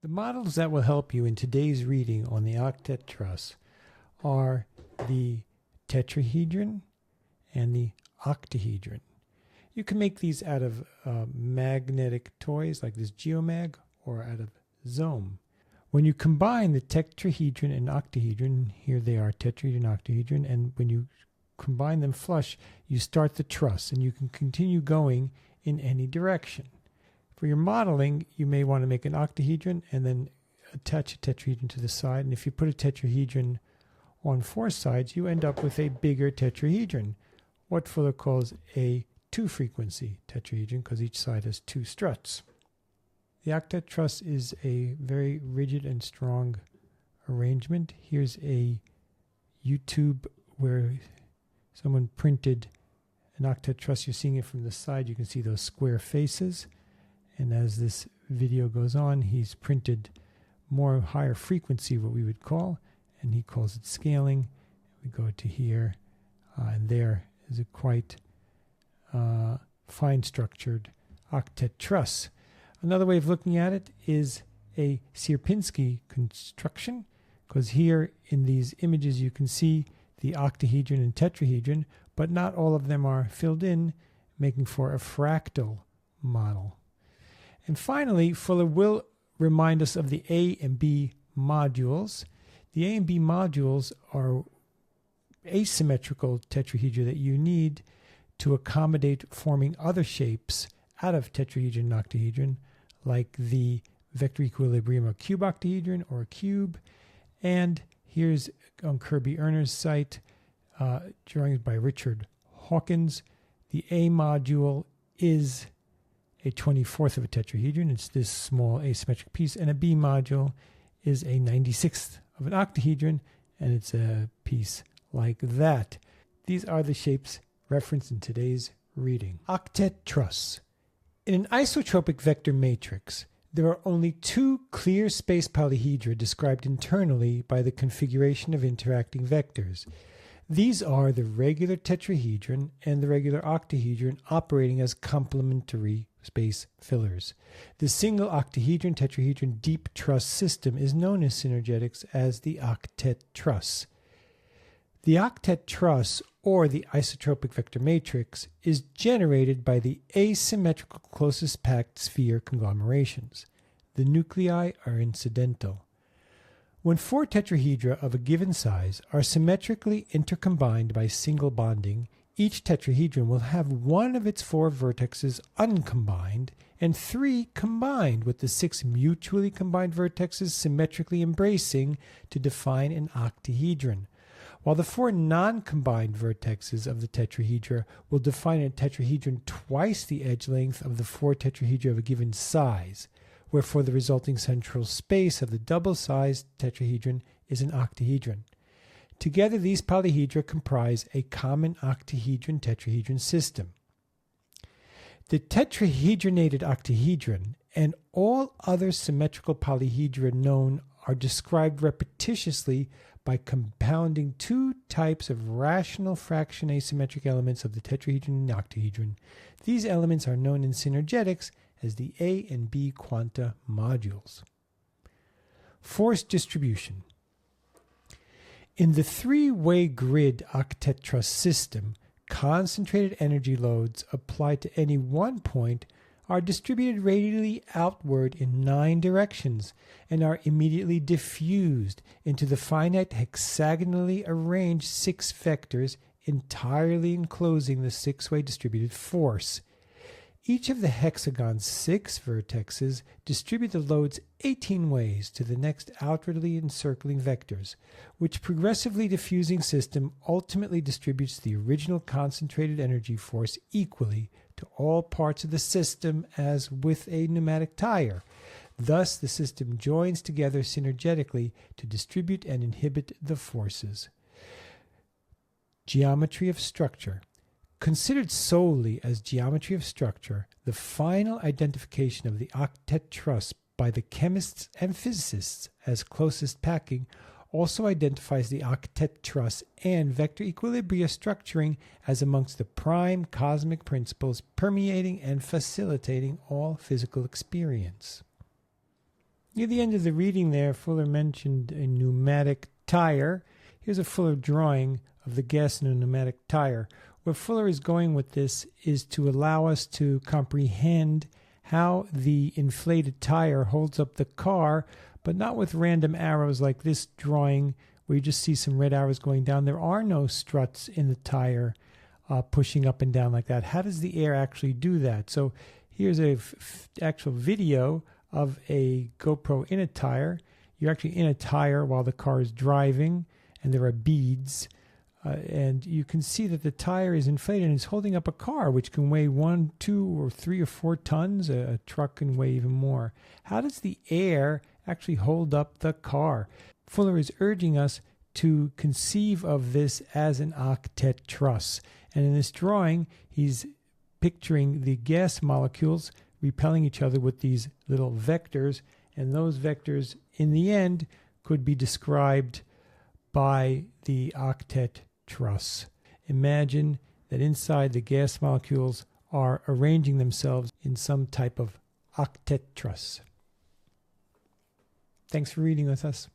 The models that will help you in today's reading on the Octet Truss are the tetrahedron and the octahedron. You can make these out of magnetic toys like this geomag or out of Zohm. When you combine the tetrahedron and octahedron, here they are, tetrahedron, octahedron, and when you combine them flush, you start the truss and you can continue going in any direction. For your modeling, you may want to make an octahedron and then attach a tetrahedron to the side. And if you put a tetrahedron on four sides, you end up with a bigger tetrahedron, what Fuller calls a two-frequency tetrahedron, because each side has two struts. The Octet Truss is a very rigid and strong arrangement. Here's a YouTube where someone printed an Octet Truss. You're seeing it from the side. You can see those square faces. And as this video goes on, he's printed more higher frequency, what we would call, and he calls it scaling. We go to here, and there is a quite fine structured Octet Truss. Another way of looking at it is a Sierpinski construction, because here in these images you can see the octahedron and tetrahedron, but not all of them are filled in, making for a fractal model. And finally, Fuller will remind us of the A and B modules. The A and B modules are asymmetrical tetrahedra that you need to accommodate forming other shapes out of tetrahedron and octahedron, like the vector equilibrium of cube octahedron or a cube. And here's on Kirby Erner's site, drawings by Richard Hawkins. The A module is a 24th of a tetrahedron. It's this small asymmetric piece. And a B module is a 96th of an octahedron, and it's a piece like that. These are the shapes referenced in today's reading. Octet Truss. In an isotropic vector matrix, there are only two clear space polyhedra described internally by the configuration of interacting vectors. These are the regular tetrahedron and the regular octahedron operating as complementary space fillers. The single octahedron tetrahedron deep truss system is known in Synergetics as the Octet Truss. The Octet Truss, or the isotropic vector matrix, is generated by the asymmetrical closest packed sphere conglomerations. The nuclei are incidental. When four tetrahedra of a given size are symmetrically intercombined by single bonding, each tetrahedron will have one of its four vertexes uncombined and three combined, with the six mutually combined vertexes symmetrically embracing to define an octahedron, while the four non-combined vertexes of the tetrahedra will define a tetrahedron twice the edge length of the four tetrahedra of a given size, wherefore the resulting central space of the double-sized tetrahedron is an octahedron. Together, these polyhedra comprise a common octahedron-tetrahedron system. The tetrahedronated octahedron and all other symmetrical polyhedra known are described repetitiously by compounding two types of rational fraction asymmetric elements of the tetrahedron and octahedron. These elements are known in Synergetics as the A and B quanta modules. Force distribution. In the three-way grid Octet Truss system, concentrated energy loads applied to any one point are distributed radially outward in 9 directions and are immediately diffused into the finite hexagonally arranged 6 vectors entirely enclosing the 6-way distributed force. Each of the hexagon's 6 vertexes distribute the loads 18 ways to the next outwardly encircling vectors, which progressively diffusing system ultimately distributes the original concentrated energy force equally to all parts of the system as with a pneumatic tire. Thus, the system joins together synergetically to distribute and inhibit the forces. Geometry of structure. Considered solely as geometry of structure, the final identification of the Octet Truss by the chemists and physicists as closest packing also identifies the Octet Truss and vector equilibria structuring as amongst the prime cosmic principles permeating and facilitating all physical experience. Near the end of the reading there, Fuller mentioned a pneumatic tire. Here's a Fuller drawing of the gas in a pneumatic tire. Where Fuller is going with this is to allow us to comprehend how the inflated tire holds up the car, but not with random arrows like this drawing where you just see some red arrows going down. There are no struts in the tire pushing up and down like that. How does the air actually do that? So here's a actual video of a GoPro in a tire. You're actually in a tire while the car is driving, and there are beads. And you can see that the tire is inflated and it's holding up a car, which can weigh 1, 2, or 3 or 4 tons. A truck can weigh even more. How does the air actually hold up the car? Fuller is urging us to conceive of this as an octet truss. And in this drawing, he's picturing the gas molecules repelling each other with these little vectors. And those vectors, in the end, could be described by the octet truss. Imagine that inside the gas molecules are arranging themselves in some type of octet truss. Thanks for reading with us.